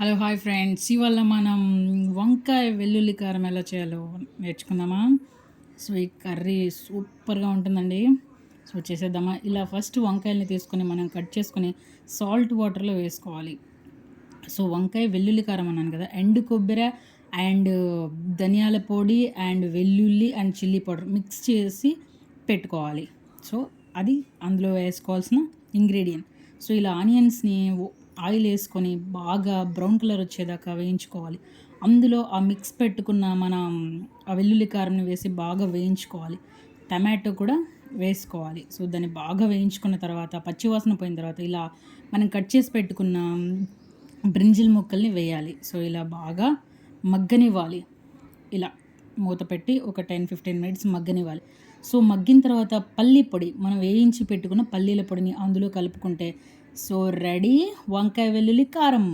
Hello hi friends, ఇవాళ మనం వంకాయ వెల్లుల్లి కారం ఎలా చేయాలో నేర్చుకుందామా. సో ఈ కర్రీ సూపర్గా ఉంటుందండి. సో చేసేద్దామా. ఇలా ఫస్ట్ వంకాయల్ని తీసుకొని మనం కట్ చేసుకొని సాల్ట్ వాటర్లో వేసుకోవాలి. సో వంకాయ వెల్లుల్లి కారం అన్నాను కదా, ఎండు కొబ్బరి అండ్ ధనియాల పొడి అండ్ వెల్లుల్లి అండ్ చిల్లీ పౌడర్ మిక్స్ చేసి పెట్టుకోవాలి. సో అది అందులో వేసుకోవాల్సిన ఇంగ్రీడియంట్. సో ఇలా ఆనియన్స్ని ఆయిల్ వేసుకొని బాగా బ్రౌన్ కలర్ వచ్చేదాకా వేయించుకోవాలి. అందులో ఆ మిక్స్ పెట్టుకున్న మనం ఆ వెల్లుల్లి కారంని వేసి బాగా వేయించుకోవాలి. టమాటో కూడా వేసుకోవాలి. సో దాన్ని బాగా వేయించుకున్న తర్వాత పచ్చివాసన పోయిన తర్వాత ఇలా మనం కట్ చేసి పెట్టుకున్న బ్రింజిల్ ముక్కల్ని వేయాలి. సో ఇలా బాగా మగ్గనివ్వాలి. ఇలా మూత పెట్టి ఒక 10-15 మినిట్స్ మగ్గనివ్వాలి. సో మగ్గిన తర్వాత పల్లి పొడి, మనం వేయించి పెట్టుకున్న పల్లీల పొడిని అందులో కలుపుకుంటే సో రెడీ వంకాయ వెల్లుల్లి కారం.